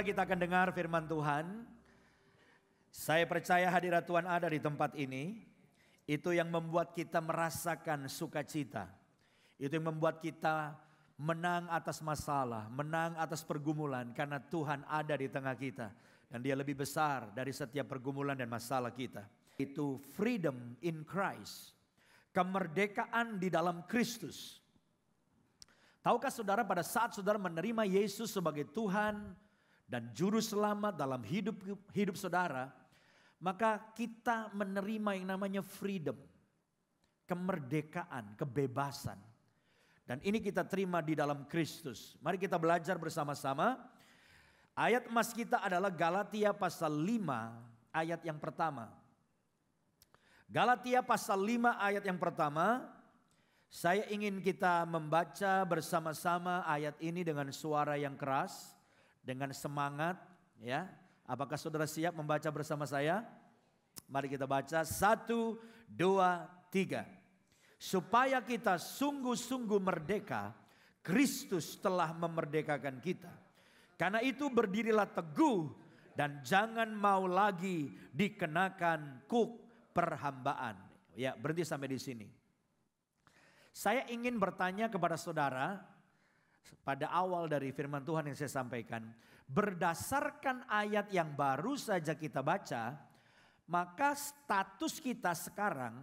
Saudara, kita akan dengar firman Tuhan. Saya percaya hadirat Tuhan ada di tempat ini. Itu yang membuat kita merasakan sukacita. Itu yang membuat kita menang atas masalah, menang atas pergumulan. Karena Tuhan ada di tengah kita. Dan Dia lebih besar dari setiap pergumulan dan masalah kita. Itu freedom in Christ. Kemerdekaan di dalam Kristus. Tahukah saudara, pada saat saudara menerima Yesus sebagai Tuhan dan Juru Selamat dalam hidup saudara, maka kita menerima yang namanya freedom, kemerdekaan, kebebasan. Dan ini kita terima di dalam Kristus. Mari kita belajar bersama-sama. Ayat emas kita adalah Galatia pasal 5 ayat yang pertama. Galatia pasal 5 ayat yang pertama. Saya ingin kita membaca bersama-sama ayat ini dengan suara yang keras, dengan semangat, ya. Apakah saudara siap membaca bersama saya? Mari kita baca 1, 2, 3. Supaya kita sungguh-sungguh merdeka, Kristus telah memerdekakan kita. Karena itu berdirilah teguh dan jangan mau lagi dikenakan kuk perhambaan. Ya, berhenti sampai di sini. Saya ingin bertanya kepada saudara pada awal dari firman Tuhan yang saya sampaikan. Berdasarkan ayat yang baru saja kita baca, maka status kita sekarang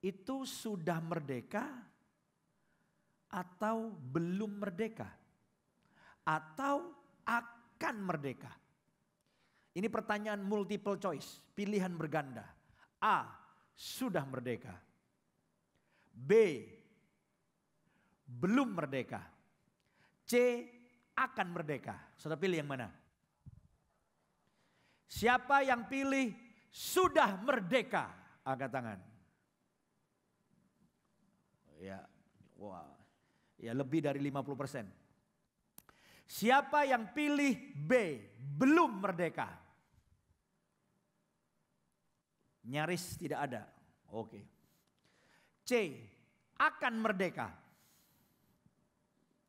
itu sudah merdeka atau belum merdeka? Atau akan merdeka? Ini pertanyaan multiple choice, pilihan berganda. A, sudah merdeka. B, belum merdeka. C, akan merdeka. Saudara pilih yang mana? Siapa yang pilih sudah merdeka? Angkat tangan. Ya, wow. Ya, lebih dari 50%. Siapa yang pilih B, belum merdeka? Nyaris tidak ada. Oke. C, akan merdeka.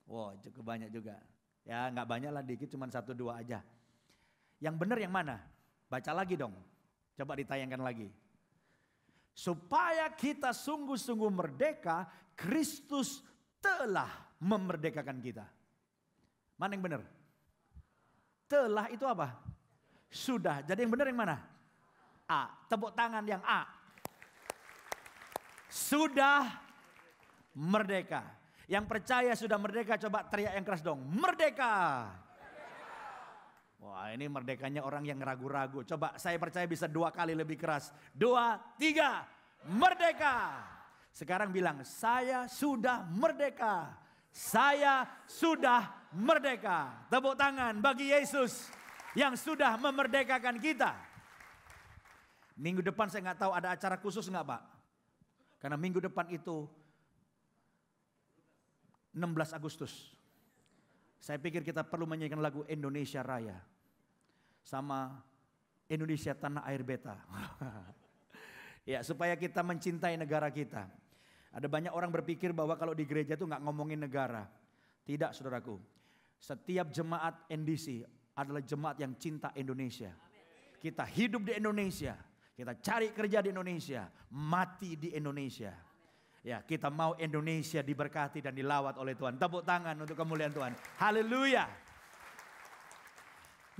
Wow, cukup banyak juga. Ya, nggak banyak lah, dikit, cuma 1, 2 aja. Yang benar yang mana? Baca lagi dong. Coba ditayangkan lagi. Supaya kita sungguh-sungguh merdeka, Kristus telah memerdekakan kita. Mana yang benar? Telah itu apa? Sudah. Jadi yang benar yang mana? A. Tepuk tangan yang A. Sudah merdeka. Yang percaya sudah merdeka, coba teriak yang keras dong. Merdeka. Wah, ini merdekanya orang yang ragu-ragu. Coba saya percaya bisa 2 kali lebih keras. 2, 3. Merdeka. Sekarang bilang, saya sudah merdeka. Saya sudah merdeka. Tepuk tangan bagi Yesus yang sudah memerdekakan kita. Minggu depan saya nggak tahu ada acara khusus nggak, Pak? Karena minggu depan itu 16 Agustus. Saya pikir kita perlu menyanyikan lagu Indonesia Raya. Sama Indonesia Tanah Air Beta. Ya, supaya kita mencintai negara kita. Ada banyak orang berpikir bahwa kalau di gereja itu nggak ngomongin negara. Tidak, saudaraku. Setiap jemaat NDC adalah jemaat yang cinta Indonesia. Kita hidup di Indonesia. Kita cari kerja di Indonesia, mati di Indonesia. Ya, kita mau Indonesia diberkati dan dilawat oleh Tuhan. Tepuk tangan untuk kemuliaan Tuhan. Haleluya.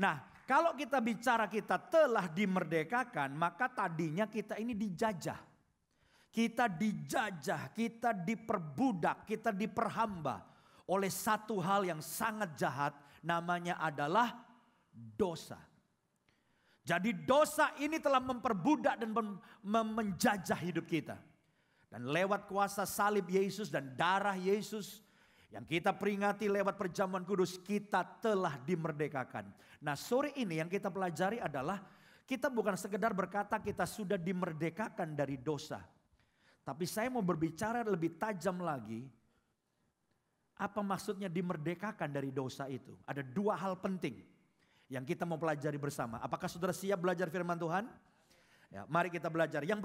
Nah, kalau kita bicara kita telah dimerdekakan, maka tadinya kita ini dijajah. Kita dijajah, kita diperbudak, kita diperhamba oleh satu hal yang sangat jahat, namanya adalah dosa. Jadi dosa ini telah memperbudak dan menjajah hidup kita. Dan lewat kuasa salib Yesus dan darah Yesus yang kita peringati lewat perjamuan kudus, kita telah dimerdekakan. Nah, sore ini yang kita pelajari adalah kita bukan sekedar berkata kita sudah dimerdekakan dari dosa. Tapi saya mau berbicara lebih tajam lagi. Apa maksudnya dimerdekakan dari dosa itu? Ada 2 hal penting yang kita mau pelajari bersama. Apakah saudara siap belajar firman Tuhan? Ya, mari kita belajar. Yang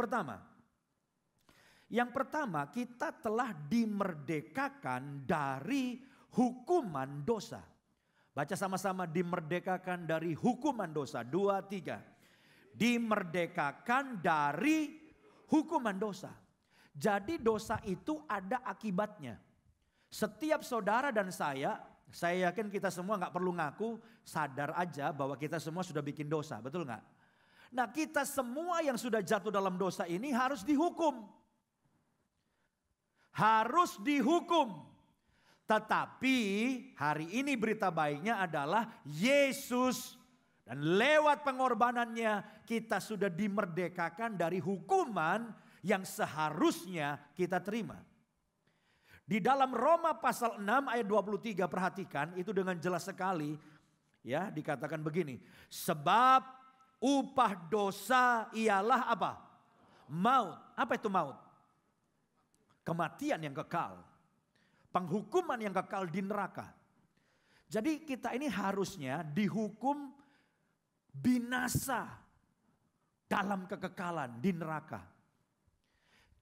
pertama kita telah dimerdekakan dari hukuman dosa. Baca sama-sama, dimerdekakan dari hukuman dosa. 2, 3. Dimerdekakan dari hukuman dosa. Jadi dosa itu ada akibatnya. Setiap saudara dan saya yakin kita semua gak perlu ngaku, sadar aja bahwa kita semua sudah bikin dosa, betul gak? Nah, kita semua yang sudah jatuh dalam dosa ini harus dihukum. Harus dihukum. Tetapi hari ini berita baiknya adalah Yesus, dan lewat pengorbanannya kita sudah dimerdekakan dari hukuman yang seharusnya kita terima. Di dalam Roma pasal 6 ayat 23, perhatikan itu dengan jelas sekali ya, dikatakan begini. Sebab upah dosa ialah apa? Maut. Apa itu maut? Kematian yang kekal. Penghukuman yang kekal di neraka. Jadi kita ini harusnya dihukum binasa dalam kekekalan di neraka.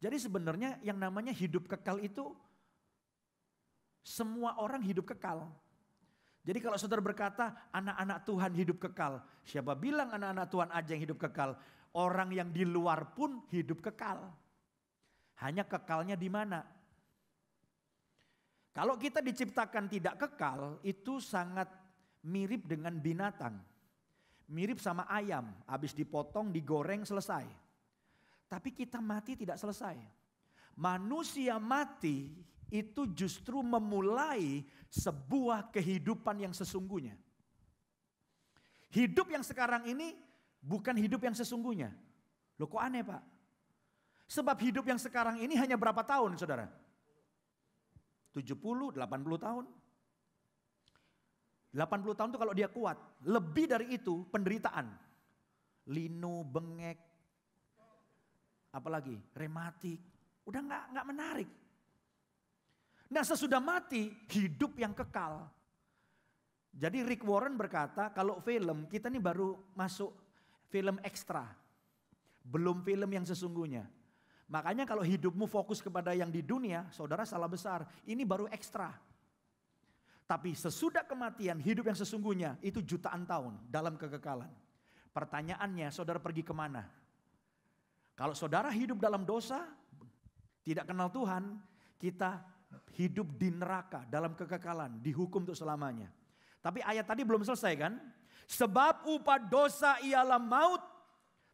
Jadi sebenarnya yang namanya hidup kekal itu semua orang hidup kekal. Jadi kalau saudara berkata anak-anak Tuhan hidup kekal. Siapa bilang anak-anak Tuhan aja yang hidup kekal? Orang yang di luar pun hidup kekal. Hanya kekalnya di mana? Kalau kita diciptakan tidak kekal, itu sangat mirip dengan binatang. Mirip sama ayam, habis dipotong, digoreng, selesai. Tapi kita mati tidak selesai. Manusia mati itu justru memulai sebuah kehidupan yang sesungguhnya. Hidup yang sekarang ini bukan hidup yang sesungguhnya. Loh, kok aneh, Pak? Sebab hidup yang sekarang ini hanya berapa tahun, saudara? 70, 80 tahun. 80 tahun itu kalau dia kuat. Lebih dari itu penderitaan. Linu, bengek, apalagi rematik. Udah nggak menarik. Nah, sesudah mati hidup yang kekal. Jadi Rick Warren berkata kalau film kita ini baru masuk film ekstra. Belum film yang sesungguhnya. Makanya kalau hidupmu fokus kepada yang di dunia, saudara salah besar. Ini baru ekstra. Tapi sesudah kematian, hidup yang sesungguhnya itu jutaan tahun dalam kekekalan. Pertanyaannya, saudara pergi kemana? Kalau saudara hidup dalam dosa, tidak kenal Tuhan, kita hidup di neraka dalam kekekalan, dihukum untuk selamanya. Tapi ayat tadi belum selesai kan? Sebab upah dosa ialah maut,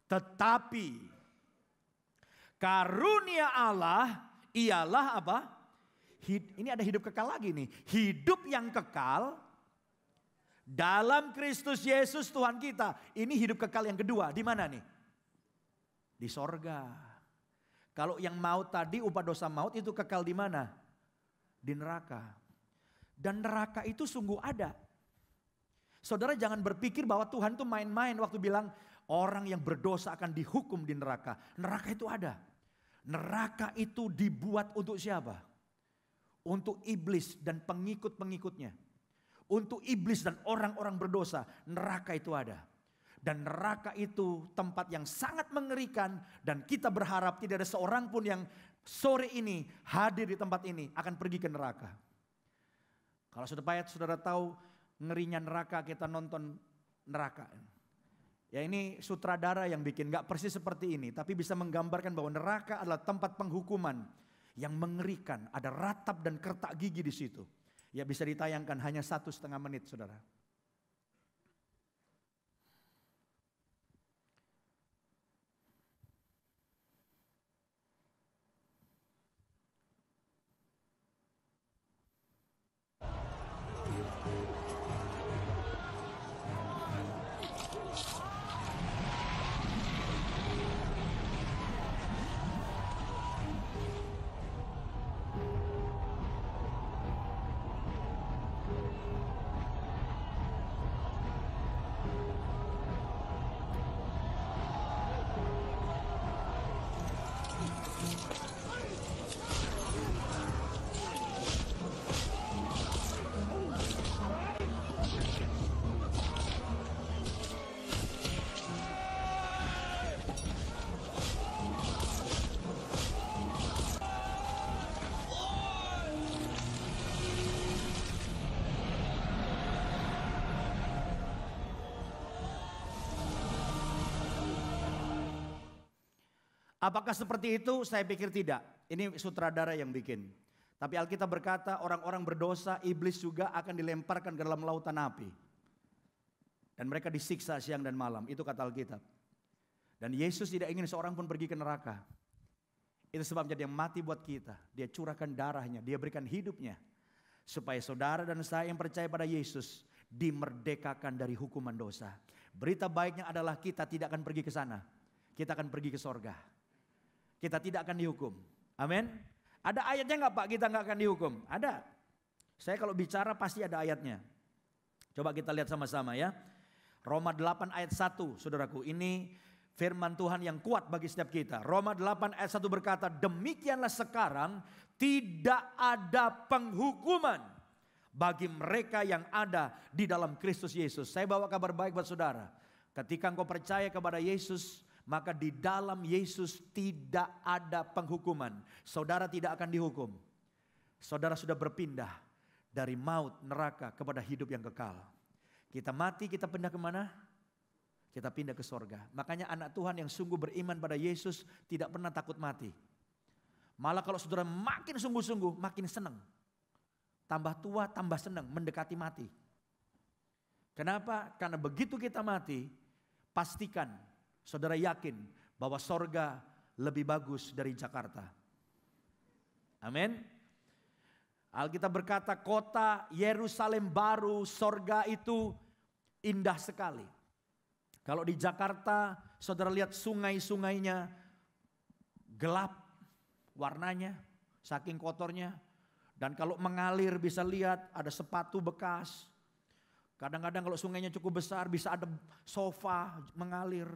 tetapi karunia Allah ialah apa? Ini ada hidup kekal lagi nih. Hidup yang kekal dalam Kristus Yesus Tuhan kita. Ini hidup kekal yang kedua. Di mana nih? Di sorga. Kalau yang maut tadi, upah dosa maut itu kekal di mana? Di neraka. Dan neraka itu sungguh ada. Saudara jangan berpikir bahwa Tuhan itu main-main waktu bilang orang yang berdosa akan dihukum di neraka. Neraka itu ada. Neraka itu dibuat untuk siapa? Untuk iblis dan pengikut-pengikutnya. Untuk iblis dan orang-orang berdosa. Neraka itu ada. Dan neraka itu tempat yang sangat mengerikan. Dan kita berharap tidak ada seorang pun yang sore ini hadir di tempat ini akan pergi ke neraka. Kalau saudara tahu ngerinya neraka, kita nonton neraka. Ya ini sutradara yang bikin, gak persis seperti ini. Tapi bisa menggambarkan bahwa neraka adalah tempat penghukuman yang mengerikan. Ada ratap dan kertak gigi di situ. Ya bisa ditayangkan hanya 1,5 menit, saudara. Apakah seperti itu? Saya pikir tidak. Ini sutradara yang bikin. Tapi Alkitab berkata orang-orang berdosa, iblis juga akan dilemparkan ke dalam lautan api. Dan mereka disiksa siang dan malam. Itu kata Alkitab. Dan Yesus tidak ingin seorang pun pergi ke neraka. Itu sebabnya dia mati buat kita. Dia curahkan darahnya, dia berikan hidupnya. Supaya saudara dan saya yang percaya pada Yesus dimerdekakan dari hukuman dosa. Berita baiknya adalah kita tidak akan pergi ke sana. Kita akan pergi ke sorga. Kita tidak akan dihukum. Amin. Ada ayatnya nggak Pak kita nggak akan dihukum? Ada. Saya kalau bicara pasti ada ayatnya. Coba kita lihat sama-sama ya. Roma 8 ayat 1 saudaraku. Ini firman Tuhan yang kuat bagi setiap kita. Roma 8 ayat 1 berkata, demikianlah sekarang tidak ada penghukuman bagi mereka yang ada di dalam Kristus Yesus. Saya bawa kabar baik buat saudara. Ketika engkau percaya kepada Yesus, maka di dalam Yesus tidak ada penghukuman. Saudara tidak akan dihukum. Saudara sudah berpindah dari maut, neraka kepada hidup yang kekal. Kita mati, kita pindah kemana? Kita pindah ke sorga. Makanya anak Tuhan yang sungguh beriman pada Yesus tidak pernah takut mati. Malah kalau saudara makin sungguh-sungguh, makin senang. Tambah tua, tambah senang mendekati mati. Kenapa? Karena begitu kita mati, pastikan saudara yakin bahwa sorga lebih bagus dari Jakarta. Amin. Alkitab berkata kota Yerusalem baru, sorga itu indah sekali. Kalau di Jakarta saudara lihat sungai-sungainya gelap warnanya, saking kotornya. Dan kalau mengalir bisa lihat ada sepatu bekas. Kadang-kadang kalau sungainya cukup besar bisa ada sofa mengalir.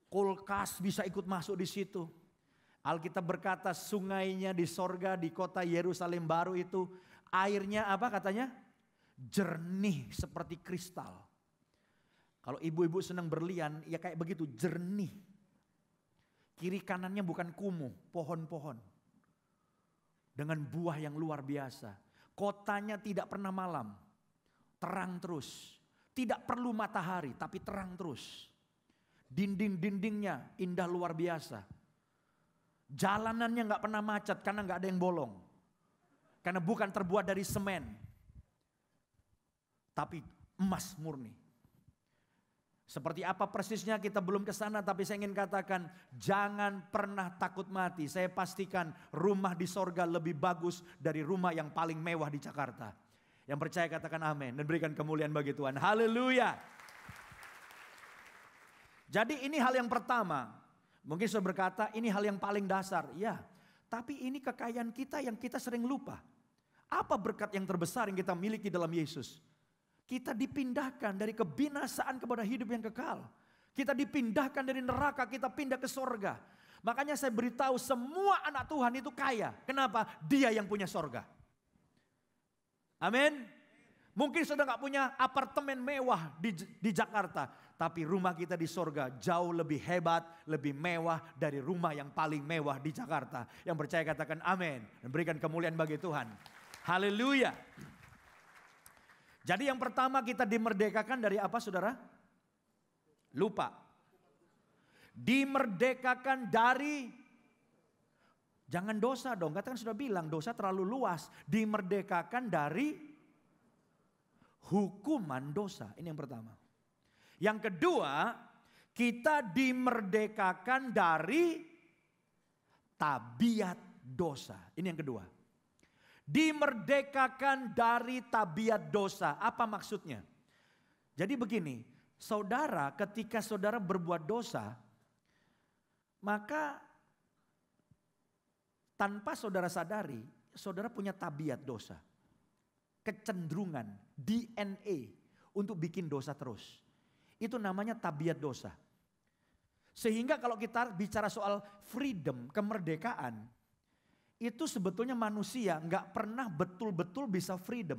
Kulkas bisa ikut masuk di situ. Alkitab berkata sungainya di sorga di kota Yerusalem baru itu airnya apa katanya? Jernih seperti kristal. Kalau ibu-ibu senang berlian ya kayak begitu jernih. Kiri kanannya bukan kumuh, pohon-pohon. Dengan buah yang luar biasa. Kotanya tidak pernah malam. Terang terus. Tidak perlu matahari tapi terang terus. Dinding-dindingnya indah luar biasa. Jalanannya gak pernah macet karena gak ada yang bolong. Karena bukan terbuat dari semen. Tapi emas murni. Seperti apa persisnya kita belum ke sana, tapi saya ingin katakan jangan pernah takut mati. Saya pastikan rumah di sorga lebih bagus dari rumah yang paling mewah di Jakarta. Yang percaya katakan amin dan berikan kemuliaan bagi Tuhan. Haleluya. Jadi ini hal yang pertama. Mungkin saya berkata ini hal yang paling dasar. Ya, tapi ini kekayaan kita yang kita sering lupa. Apa berkat yang terbesar yang kita miliki dalam Yesus? Kita dipindahkan dari kebinasaan kepada hidup yang kekal. Kita dipindahkan dari neraka, kita pindah ke sorga. Makanya saya beritahu semua anak Tuhan itu kaya. Kenapa? Dia yang punya sorga. Amin. Mungkin sudah gak punya apartemen mewah di Jakarta. Tapi rumah kita di sorga jauh lebih hebat, lebih mewah dari rumah yang paling mewah di Jakarta. Yang percaya katakan amin. Dan berikan kemuliaan bagi Tuhan. Haleluya. Jadi yang pertama kita dimerdekakan dari apa saudara? Lupa. Dimerdekakan dari, jangan dosa dong. Katakan sudah bilang dosa terlalu luas. Dimerdekakan dari hukuman dosa. Ini yang pertama. Yang kedua, kita dimerdekakan dari tabiat dosa. Ini yang kedua. Dimerdekakan dari tabiat dosa. Apa maksudnya? Jadi begini, saudara ketika saudara berbuat dosa, maka tanpa saudara sadari, saudara punya tabiat dosa. Kecenderungan, DNA untuk bikin dosa terus. Itu namanya tabiat dosa. Sehingga kalau kita bicara soal freedom, kemerdekaan, itu sebetulnya manusia nggak pernah betul-betul bisa freedom.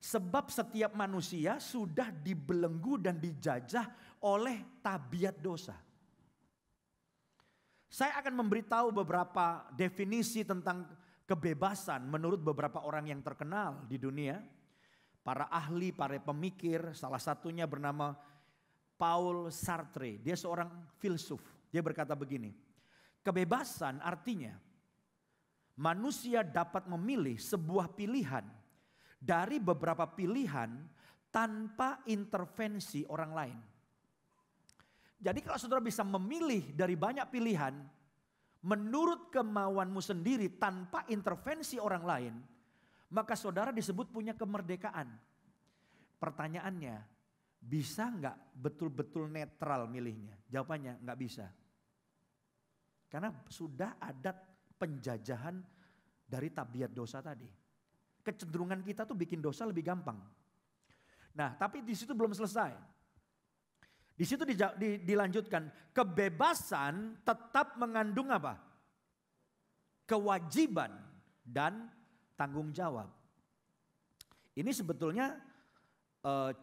Sebab setiap manusia sudah dibelenggu dan dijajah oleh tabiat dosa. Saya akan memberitahu beberapa definisi tentang kebebasan menurut beberapa orang yang terkenal di dunia. Para ahli, para pemikir, salah satunya bernama Paul Sartre. Dia seorang filsuf, Dia berkata begini, kebebasan artinya manusia dapat memilih sebuah pilihan dari beberapa pilihan tanpa intervensi orang lain. Jadi kalau saudara bisa memilih dari banyak pilihan menurut kemauanmu sendiri tanpa intervensi orang lain, maka saudara disebut punya kemerdekaan. Pertanyaannya, bisa nggak betul-betul netral milihnya? Jawabannya nggak bisa. Karena sudah ada penjajahan dari tabiat dosa tadi. Kecenderungan kita tuh bikin dosa lebih gampang. Nah, tapi di situ belum selesai. Di situ dilanjutkan, kebebasan tetap mengandung apa? Kewajiban dan tanggung jawab. Ini sebetulnya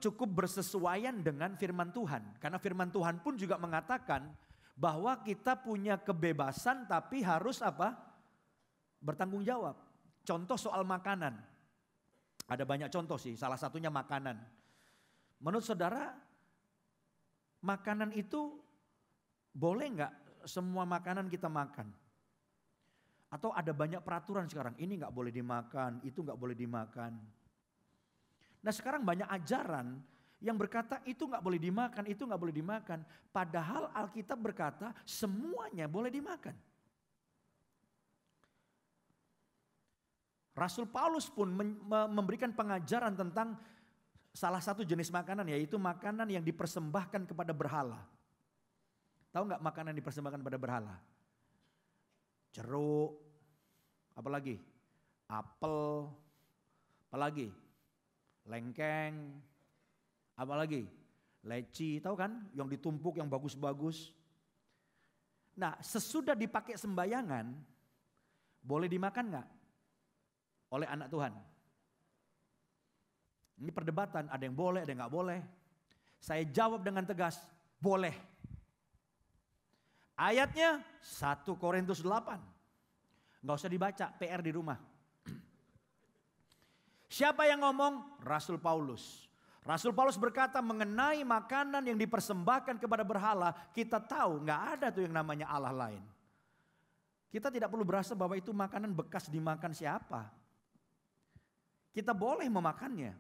cukup bersesuaian dengan firman Tuhan. Karena firman Tuhan pun juga mengatakan bahwa kita punya kebebasan tapi harus apa? Bertanggung jawab. Contoh soal makanan. Ada banyak contoh sih, salah satunya makanan. Menurut saudara, makanan itu boleh nggak semua makanan kita makan? Atau ada banyak peraturan sekarang, ini nggak boleh dimakan, itu nggak boleh dimakan. Nah sekarang banyak ajaran yang berkata itu nggak boleh dimakan, itu nggak boleh dimakan. Padahal Alkitab berkata semuanya boleh dimakan. Rasul Paulus pun memberikan pengajaran tentang salah satu jenis makanan, yaitu makanan yang dipersembahkan kepada berhala. Tahu nggak makanan yang dipersembahkan kepada berhala? Jeruk, apalagi? Apel, apalagi? Lengkeng, apalagi? Leci, tahu kan? Yang ditumpuk yang bagus-bagus. Nah, sesudah dipakai sembayangan, boleh dimakan nggak oleh anak Tuhan? Ini perdebatan, ada yang boleh, ada yang nggak boleh. Saya jawab dengan tegas, boleh. Ayatnya 1 Korintus 8. Nggak usah dibaca, PR di rumah. Siapa yang ngomong? Rasul Paulus. Rasul Paulus berkata mengenai makanan yang dipersembahkan kepada berhala, kita tahu nggak ada tuh yang namanya Allah lain. Kita tidak perlu berasa bahwa itu makanan bekas dimakan siapa. Kita boleh memakannya.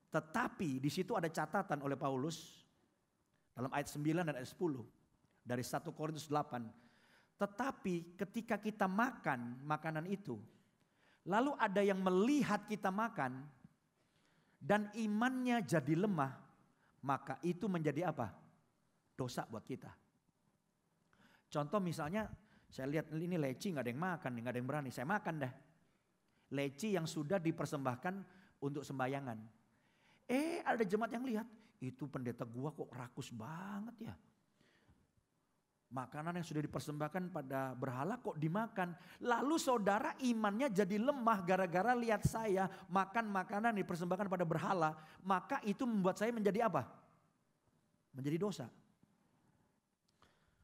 Tetapi di situ ada catatan oleh Paulus dalam ayat 9 dan ayat 10 dari 1 Korintus 8. Tetapi ketika kita makan makanan itu, lalu ada yang melihat kita makan dan imannya jadi lemah, maka itu menjadi apa? Dosa buat kita. Contoh misalnya saya lihat ini leci nggak ada yang makan, nggak ada yang berani, saya makan deh. Leci yang sudah dipersembahkan untuk sembayangan. Ada jemaat yang lihat, itu pendeta gua kok rakus banget ya. Makanan yang sudah dipersembahkan pada berhala kok dimakan. Lalu saudara imannya jadi lemah gara-gara lihat saya makan makanan yang dipersembahkan pada berhala. Maka itu membuat saya menjadi apa? Menjadi dosa.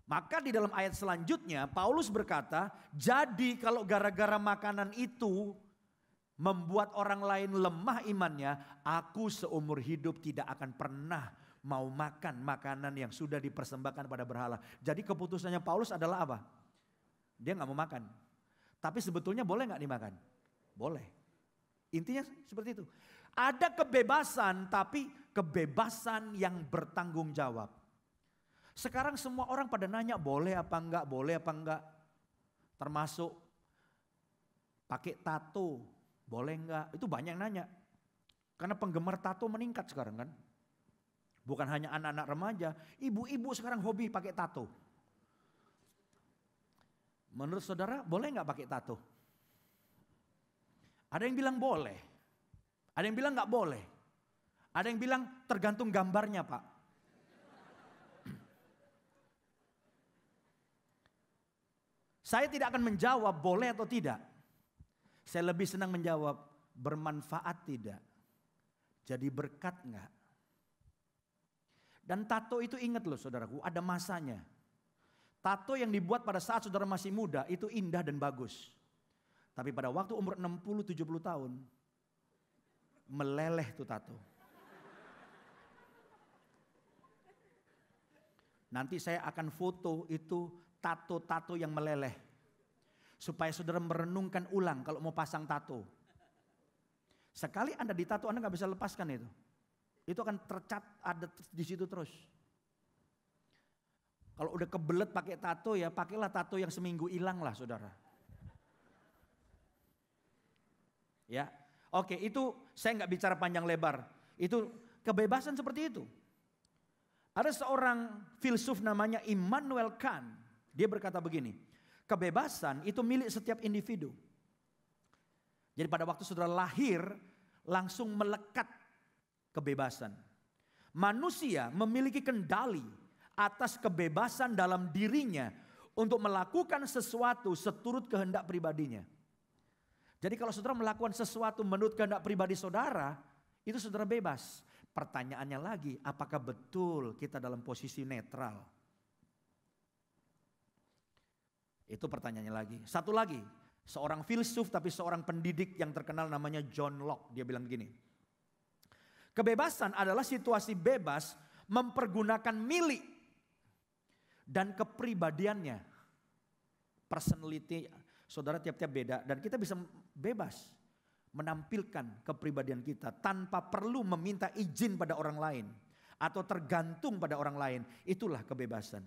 Maka di dalam ayat selanjutnya Paulus berkata, jadi kalau gara-gara makanan itu membuat orang lain lemah imannya, aku seumur hidup tidak akan pernah mau makan makanan yang sudah dipersembahkan pada berhala. Jadi keputusannya Paulus adalah apa? Dia nggak mau makan. Tapi sebetulnya boleh nggak dimakan? Boleh. Intinya seperti itu. Ada kebebasan, tapi kebebasan yang bertanggung jawab. Sekarang semua orang pada nanya boleh apa enggak, boleh apa enggak. Termasuk pakai tato. Boleh enggak? Itu banyak yang nanya. Karena penggemar tato meningkat sekarang kan. Bukan hanya anak-anak remaja, ibu-ibu sekarang hobi pakai tato. Menurut saudara boleh enggak pakai tato? Ada yang bilang boleh. Ada yang bilang enggak boleh. Ada yang bilang tergantung gambarnya Pak. Saya tidak akan menjawab boleh atau tidak. Saya lebih senang menjawab bermanfaat tidak, jadi berkat enggak. Dan tato itu ingat loh saudaraku, ada masanya. Tato yang dibuat pada saat saudara masih muda itu indah dan bagus. Tapi pada waktu umur 60-70 tahun, meleleh tuh tato. Nanti saya akan foto itu tato-tato yang meleleh. Supaya saudara merenungkan ulang kalau mau pasang tato. Sekali Anda ditato, Anda gak bisa lepaskan itu. Itu akan tercat ada di situ terus. Kalau udah kebelet pakai tato ya pakailah tato yang seminggu hilang lah saudara. Ya, oke, itu saya nggak bicara panjang lebar. Itu kebebasan seperti itu. Ada seorang filsuf namanya Immanuel Kant. Dia berkata begini, kebebasan itu milik setiap individu. Jadi pada waktu saudara lahir langsung melekat kebebasan. Manusia memiliki kendali atas kebebasan dalam dirinya untuk melakukan sesuatu seturut kehendak pribadinya. Jadi kalau saudara melakukan sesuatu menurut kehendak pribadi saudara, itu saudara bebas. Pertanyaannya lagi, apakah betul kita dalam posisi netral? Itu pertanyaannya lagi. Satu lagi, seorang filsuf tapi seorang pendidik yang terkenal namanya John Locke. Dia bilang begini, kebebasan adalah situasi bebas mempergunakan milik dan kepribadiannya. Personality saudara tiap-tiap beda dan kita bisa bebas menampilkan kepribadian kita tanpa perlu meminta izin pada orang lain atau tergantung pada orang lain. Itulah kebebasan.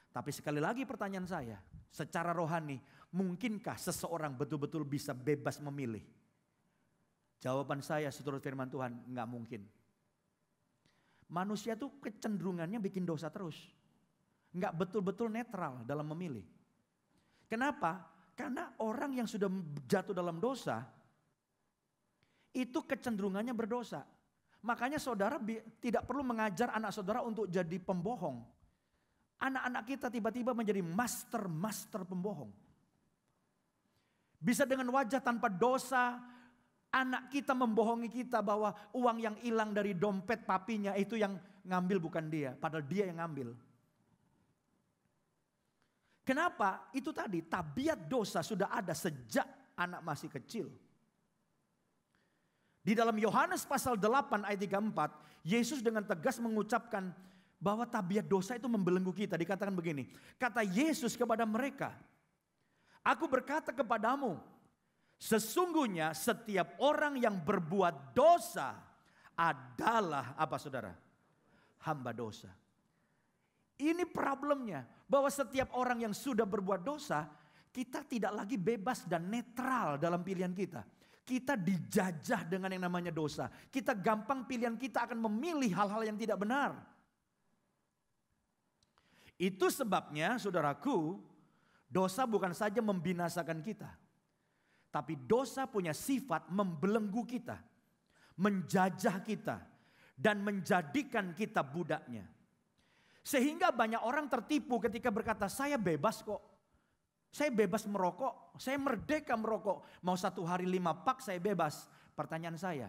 Tapi sekali lagi pertanyaan saya, secara rohani, mungkinkah seseorang betul-betul bisa bebas memilih? Jawaban saya seturut firman Tuhan, enggak mungkin. Manusia tuh kecenderungannya bikin dosa terus. Enggak betul-betul netral dalam memilih. Kenapa? Karena orang yang sudah jatuh dalam dosa, itu kecenderungannya berdosa. Makanya saudara tidak perlu mengajar anak saudara untuk jadi pembohong. Anak-anak kita tiba-tiba menjadi master pembohong. Bisa dengan wajah tanpa dosa, anak kita membohongi kita bahwa uang yang hilang dari dompet papinya itu yang ngambil bukan dia. Padahal dia yang ngambil. Kenapa? Itu tadi tabiat dosa sudah ada sejak anak masih kecil. Di dalam Yohanes pasal 8 ayat 34, Yesus dengan tegas mengucapkan bahwa tabiat dosa itu membelenggu kita. Dikatakan begini, kata Yesus kepada mereka, aku berkata kepadamu, sesungguhnya setiap orang yang berbuat dosa adalah apa saudara? Hamba dosa. Ini problemnya, bahwa setiap orang yang sudah berbuat dosa, kita tidak lagi bebas dan netral dalam pilihan kita. Kita dijajah dengan yang namanya dosa. Kita gampang pilihan kita akan memilih hal-hal yang tidak benar. Itu sebabnya saudaraku, dosa bukan saja membinasakan kita. Tapi dosa punya sifat membelenggu kita. Menjajah kita. Dan menjadikan kita budaknya. Sehingga banyak orang tertipu ketika berkata, saya bebas kok. Saya bebas merokok, saya merdeka merokok. Mau 1 hari 5 pak saya bebas. Pertanyaan saya,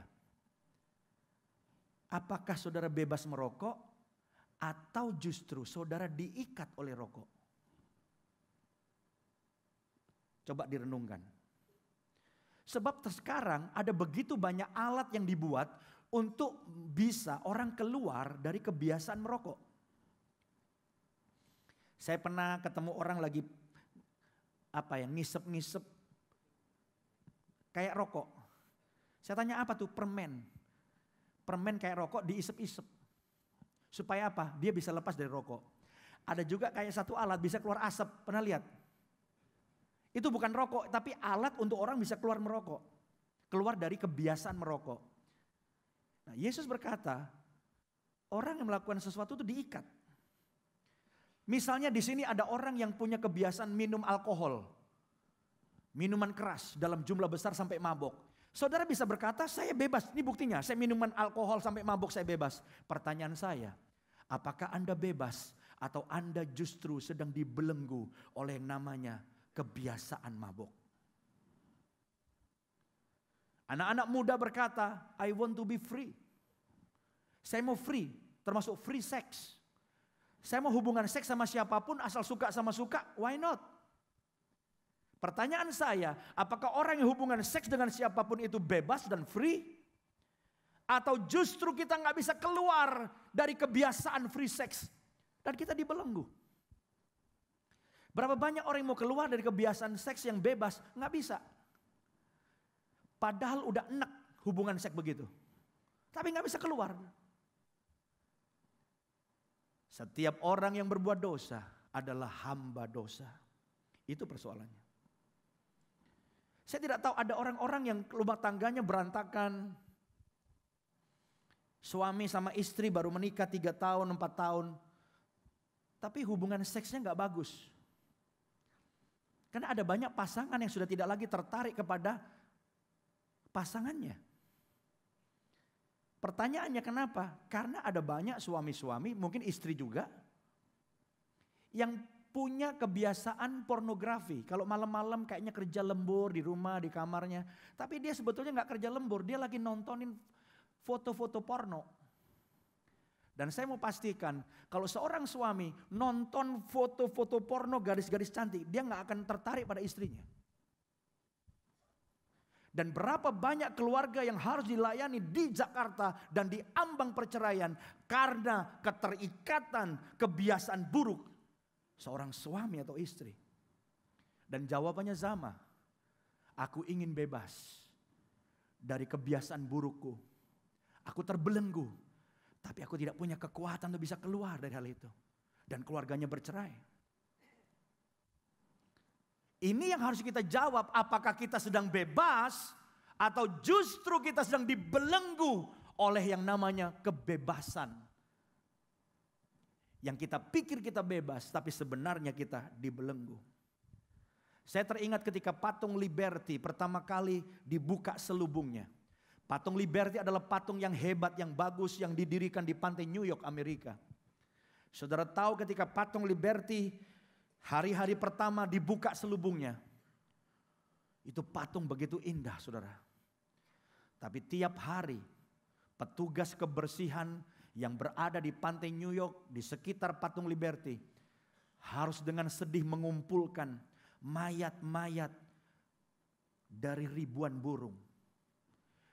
apakah saudara bebas merokok atau justru saudara diikat oleh rokok? Coba direnungkan. Sebab sekarang ada begitu banyak alat yang dibuat untuk bisa orang keluar dari kebiasaan merokok. Saya pernah ketemu orang lagi ngisep-ngisep kayak rokok. Saya tanya apa tuh? Permen. Permen kayak rokok diisep-isep. Supaya apa? Dia bisa lepas dari rokok. Ada juga kayak satu alat bisa keluar asap. Pernah lihat? Itu bukan rokok tapi alat untuk orang bisa keluar merokok. Keluar dari kebiasaan merokok. Nah, Yesus berkata, orang yang melakukan sesuatu itu diikat. Misalnya di sini ada orang yang punya kebiasaan minum alkohol. Minuman keras dalam jumlah besar sampai mabok. Saudara bisa berkata, saya bebas. Ini buktinya, saya minuman alkohol sampai mabok, saya bebas. Pertanyaan saya, apakah Anda bebas atau Anda justru sedang dibelenggu oleh yang namanya kebiasaan mabok? Anak-anak muda berkata, I want to be free. Saya mau free, termasuk free sex. Saya mau hubungan seks sama siapapun asal suka sama suka, why not? Pertanyaan saya, apakah orang yang hubungan seks dengan siapapun itu bebas dan free? Atau justru kita nggak bisa keluar dari kebiasaan free sex? Dan kita dibelenggu. Berapa banyak orang yang mau keluar dari kebiasaan seks yang bebas, nggak bisa. Padahal udah enak hubungan seks begitu. Tapi nggak bisa keluar. Setiap orang yang berbuat dosa adalah hamba dosa. Itu persoalannya. Saya tidak tahu ada orang-orang yang rumah tangganya berantakan. Suami sama istri baru menikah 3 tahun, 4 tahun. Tapi hubungan seksnya nggak bagus. Karena ada banyak pasangan yang sudah tidak lagi tertarik kepada pasangannya. Pertanyaannya kenapa? Karena ada banyak suami-suami, mungkin istri juga, yang punya kebiasaan pornografi. Kalau malam-malam kayaknya kerja lembur di rumah, di kamarnya. Tapi dia sebetulnya nggak kerja lembur, dia lagi nontonin foto-foto porno. Dan saya mau pastikan, kalau seorang suami nonton foto-foto porno garis-garis cantik, dia nggak akan tertarik pada istrinya. Dan berapa banyak keluarga yang harus dilayani di Jakarta dan di ambang perceraian karena keterikatan kebiasaan buruk seorang suami atau istri. Dan jawabannya sama. Aku ingin bebas dari kebiasaan burukku. Aku terbelenggu. Tapi aku tidak punya kekuatan untuk bisa keluar dari hal itu. Dan keluarganya bercerai. Ini yang harus kita jawab. Apakah kita sedang bebas atau justru kita sedang dibelenggu oleh yang namanya kebebasan. Yang kita pikir kita bebas, tapi sebenarnya kita dibelenggu. Saya teringat ketika patung Liberty pertama kali dibuka selubungnya. Patung Liberty adalah patung yang hebat, yang bagus, yang didirikan di pantai New York, Amerika. Saudara tahu ketika patung Liberty hari-hari pertama dibuka selubungnya. Itu patung begitu indah, saudara. Tapi tiap hari petugas kebersihan yang berada di pantai New York di sekitar patung Liberty harus dengan sedih mengumpulkan mayat-mayat dari ribuan burung.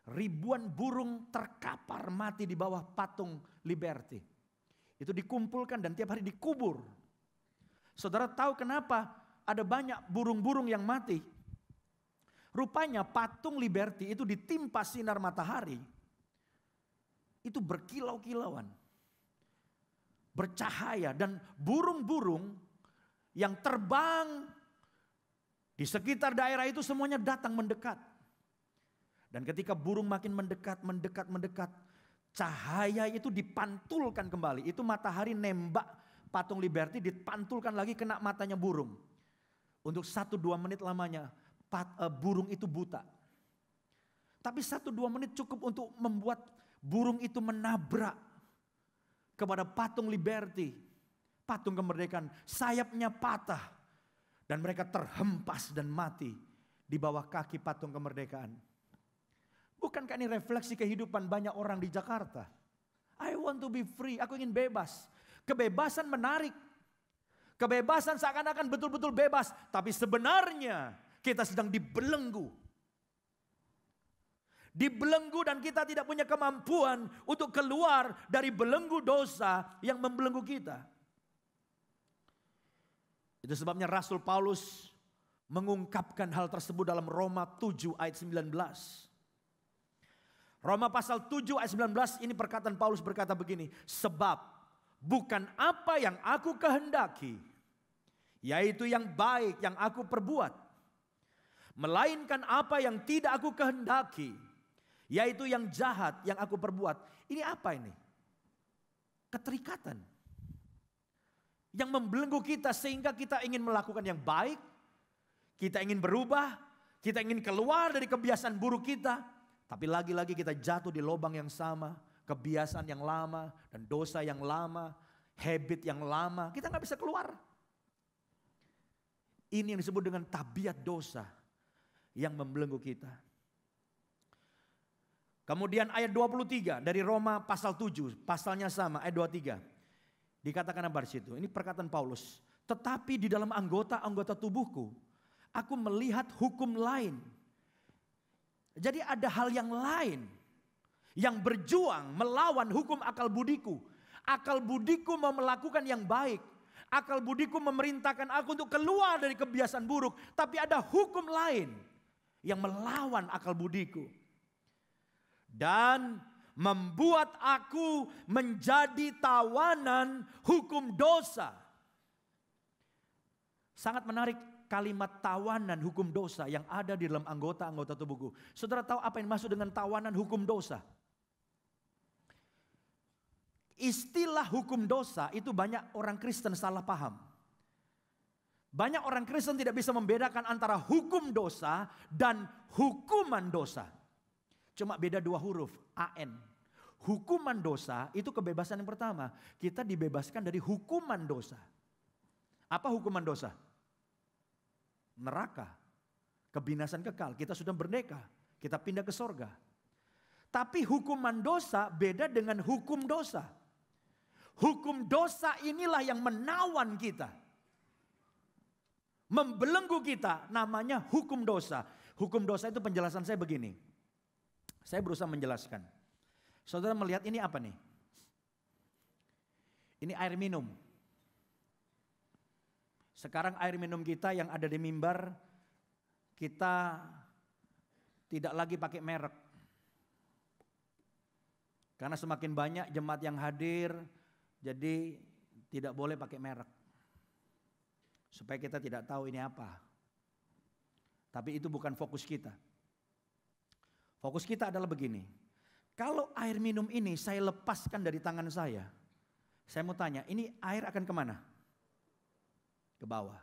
Ribuan burung terkapar mati di bawah patung Liberty. Itu dikumpulkan dan tiap hari dikubur. Saudara tahu kenapa ada banyak burung-burung yang mati? Rupanya patung Liberty itu ditimpa sinar matahari. Itu berkilau-kilauan. Bercahaya dan burung-burung yang terbang di sekitar daerah itu semuanya datang mendekat. Dan ketika burung makin mendekat, cahaya itu dipantulkan kembali. Itu matahari nembak patung Liberty, dipantulkan lagi kena matanya burung. Untuk 1-2 menit lamanya burung itu buta. Tapi 1-2 menit cukup untuk membuat burung itu menabrak kepada patung Liberty. Patung kemerdekaan, sayapnya patah. Dan mereka terhempas dan mati di bawah kaki patung kemerdekaan. Bukankah ini refleksi kehidupan banyak orang di Jakarta? I want to be free, aku ingin bebas. Kebebasan menarik. Kebebasan seakan-akan betul-betul bebas. Tapi sebenarnya kita sedang dibelenggu. Dibelenggu dan kita tidak punya kemampuan untuk keluar dari belenggu dosa yang membelenggu kita. Itu sebabnya Rasul Paulus mengungkapkan hal tersebut dalam Roma 7 ayat 19. Roma pasal 7 ayat 19 ini perkataan Paulus berkata begini. Sebab bukan apa yang aku kehendaki, yaitu yang baik yang aku perbuat. Melainkan apa yang tidak aku kehendaki, yaitu yang jahat yang aku perbuat. Ini apa ini? Keterikatan. Yang membelenggu kita sehingga kita ingin melakukan yang baik. Kita ingin berubah. Kita ingin keluar dari kebiasaan buruk kita. Tapi lagi-lagi kita jatuh di lubang yang sama. Kebiasaan yang lama dan dosa yang lama. Habit yang lama. Kita gak bisa keluar. Ini yang disebut dengan tabiat dosa yang membelenggu kita. Kemudian ayat 23 dari Roma pasal 7. Pasalnya sama ayat 23. Dikatakan apa di situ? Ini perkataan Paulus. Tetapi di dalam anggota-anggota tubuhku, aku melihat hukum lain. Jadi ada hal yang lain yang berjuang melawan hukum akal budiku. Akal budiku mau melakukan yang baik. Akal budiku memerintahkan aku untuk keluar dari kebiasaan buruk. Tapi ada hukum lain yang melawan akal budiku. Dan membuat aku menjadi tawanan hukum dosa. Sangat menarik kalimat tawanan hukum dosa yang ada di dalam anggota-anggota tubuhku. Saudara tahu apa yang maksud dengan tawanan hukum dosa? Istilah hukum dosa itu banyak orang Kristen salah paham. Banyak orang Kristen tidak bisa membedakan antara hukum dosa dan hukuman dosa. Cuma beda 2 huruf, AN. Hukuman dosa itu kebebasan yang pertama. Kita dibebaskan dari hukuman dosa. Apa hukuman dosa? Neraka. Kebinasan kekal. Kita sudah merdeka. Kita pindah ke sorga. Tapi hukuman dosa beda dengan hukum dosa. Hukum dosa inilah yang menawan kita. Membelenggu kita, namanya hukum dosa. Hukum dosa itu penjelasan saya begini. Saya berusaha menjelaskan. Saudara melihat ini apa nih? Ini air minum. Sekarang air minum kita yang ada di mimbar, kita tidak lagi pakai merek. Karena semakin banyak jemaat yang hadir, jadi tidak boleh pakai merek. Supaya kita tidak tahu ini apa. Tapi itu bukan fokus kita. Fokus kita adalah begini. Kalau air minum ini saya lepaskan dari tangan saya mau tanya, ini air akan kemana? Ke bawah.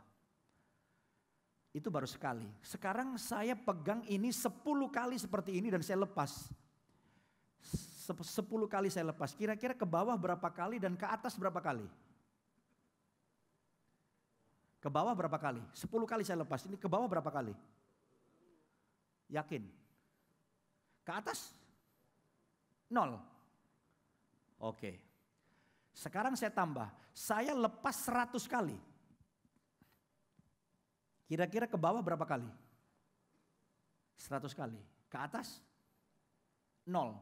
Itu baru sekali. Sekarang saya pegang ini 10 kali seperti ini dan saya lepas. 10 kali saya lepas. Kira-kira ke bawah berapa kali dan ke atas berapa kali? Ke bawah berapa kali? 10 kali saya lepas. Ini ke bawah berapa kali? Yakin? Ke atas? 0. Oke. Sekarang saya tambah. Saya lepas 100 kali. Kira-kira ke bawah berapa kali? 100 kali. Ke atas? 0.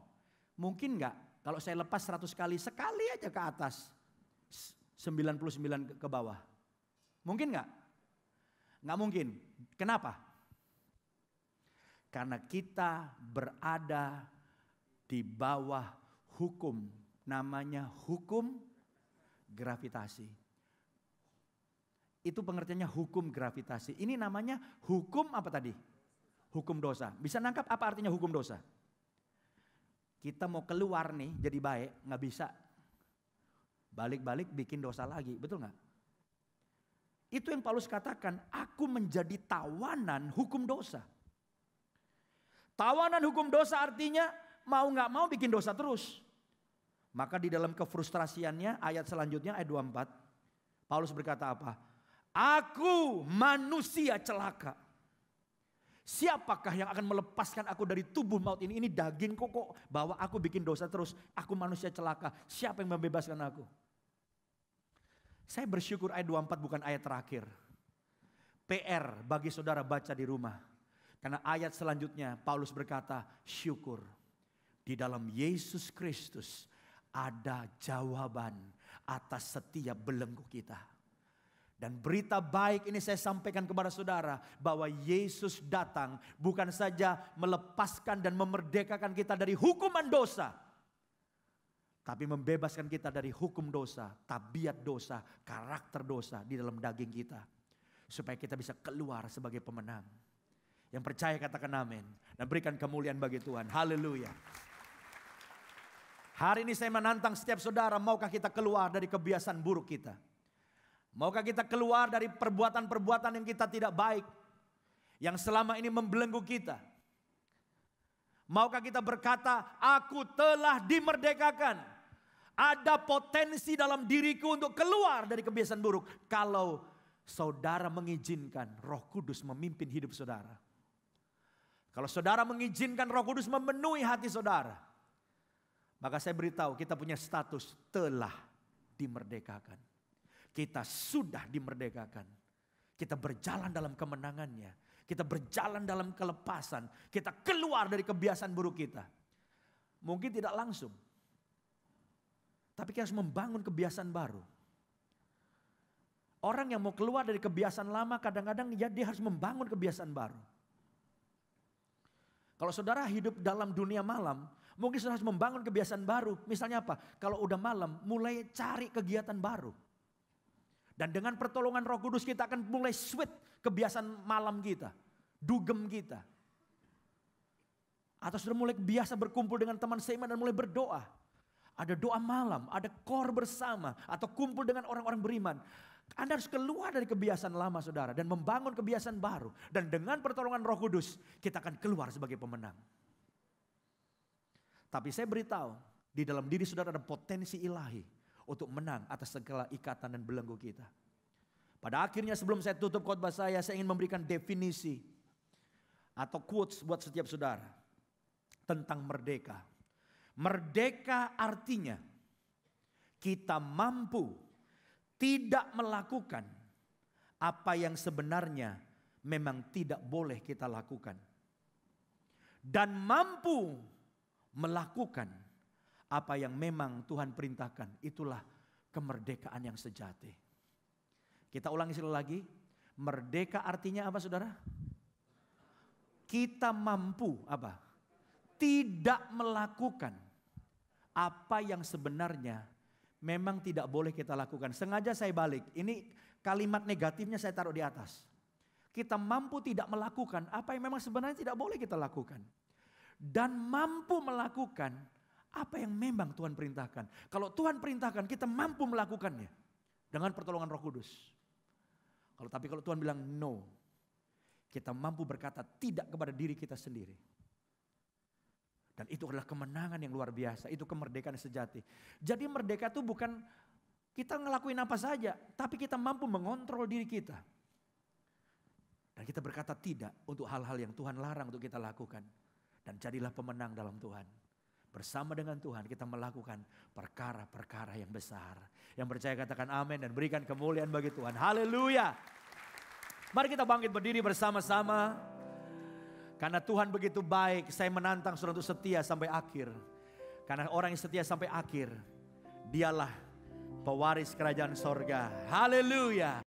Mungkin enggak kalau saya lepas 100 kali, sekali aja ke atas 99 ke bawah? Mungkin enggak? Enggak mungkin. Kenapa? Karena kita berada di bawah hukum, namanya hukum gravitasi. Itu pengertiannya hukum gravitasi. Ini namanya hukum apa tadi? Hukum dosa. Bisa nangkap apa artinya hukum dosa? Kita mau keluar nih jadi baik, nggak bisa. Balik-balik bikin dosa lagi, betul nggak? Itu yang Paulus katakan, aku menjadi tawanan hukum dosa. Tawanan hukum dosa artinya mau nggak mau bikin dosa terus. Maka di dalam kefrustrasiannya ayat selanjutnya ayat 24, Paulus berkata apa? Aku manusia celaka. Siapakah yang akan melepaskan aku dari tubuh maut ini? Ini daging kok bawa aku bikin dosa terus. Aku manusia celaka. Siapa yang membebaskan aku? Saya bersyukur ayat 24 bukan ayat terakhir. PR bagi saudara baca di rumah. Karena ayat selanjutnya Paulus berkata, syukur di dalam Yesus Kristus ada jawaban atas setiap belenggu kita. Dan berita baik ini saya sampaikan kepada saudara bahwa Yesus datang bukan saja melepaskan dan memerdekakan kita dari hukuman dosa, tapi membebaskan kita dari hukum dosa, tabiat dosa, karakter dosa di dalam daging kita. Supaya kita bisa keluar sebagai pemenang. Yang percaya katakan amin. Dan berikan kemuliaan bagi Tuhan. Haleluya. Hari ini saya menantang setiap saudara, maukah kita keluar dari kebiasaan buruk kita? Maukah kita keluar dari perbuatan-perbuatan yang kita tidak baik, yang selama ini membelenggu kita? Maukah kita berkata, aku telah dimerdekakan. Ada potensi dalam diriku untuk keluar dari kebiasaan buruk. Kalau saudara mengizinkan Roh Kudus memimpin hidup saudara. Kalau saudara mengizinkan Roh Kudus memenuhi hati saudara, maka saya beritahu kita punya status telah dimerdekakan. Kita sudah dimerdekakan. Kita berjalan dalam kemenangannya. Kita berjalan dalam kelepasan. Kita keluar dari kebiasaan buruk kita. Mungkin tidak langsung. Tapi kita harus membangun kebiasaan baru. Orang yang mau keluar dari kebiasaan lama kadang-kadang dia harus membangun kebiasaan baru. Kalau saudara hidup dalam dunia malam, mungkin saudara harus membangun kebiasaan baru. Misalnya apa? Kalau udah malam, mulai cari kegiatan baru. Dan dengan pertolongan Roh Kudus kita akan mulai switch kebiasaan malam kita. Dugem kita. Atau sudah mulai biasa berkumpul dengan teman seiman dan mulai berdoa. Ada doa malam, ada core bersama, atau kumpul dengan orang-orang beriman. Anda harus keluar dari kebiasaan lama saudara, dan membangun kebiasaan baru. Dan dengan pertolongan Roh Kudus, kita akan keluar sebagai pemenang. Tapi saya beritahu, di dalam diri saudara ada potensi ilahi untuk menang atas segala ikatan dan belenggu kita. Pada akhirnya sebelum saya tutup khotbah saya ingin memberikan definisi atau quotes buat setiap saudara tentang merdeka. Merdeka artinya kita mampu tidak melakukan apa yang sebenarnya memang tidak boleh kita lakukan. Dan mampu melakukan apa yang memang Tuhan perintahkan. Itulah kemerdekaan yang sejati. Kita ulangi sekali lagi. Merdeka artinya apa saudara? Kita mampu apa? Tidak melakukan apa yang sebenarnya memang tidak boleh kita lakukan. Sengaja saya balik. Ini kalimat negatifnya saya taruh di atas. Kita mampu tidak melakukan apa yang memang sebenarnya tidak boleh kita lakukan. Dan mampu melakukan apa yang memang Tuhan perintahkan. Kalau Tuhan perintahkan kita mampu melakukannya. Dengan pertolongan Roh Kudus. Tapi kalau Tuhan bilang no. Kita mampu berkata tidak kepada diri kita sendiri. Dan itu adalah kemenangan yang luar biasa. Itu kemerdekaan sejati. Jadi merdeka itu bukan kita ngelakuin apa saja. Tapi kita mampu mengontrol diri kita. Dan kita berkata tidak untuk hal-hal yang Tuhan larang untuk kita lakukan. Dan jadilah pemenang dalam Tuhan. Bersama dengan Tuhan kita melakukan perkara-perkara yang besar. Yang percaya katakan amin dan berikan kemuliaan bagi Tuhan. Haleluya. Mari kita bangkit berdiri bersama-sama. Karena Tuhan begitu baik, saya menantang saudara untuk setia sampai akhir. Karena orang yang setia sampai akhir, dialah pewaris kerajaan sorga. Haleluya.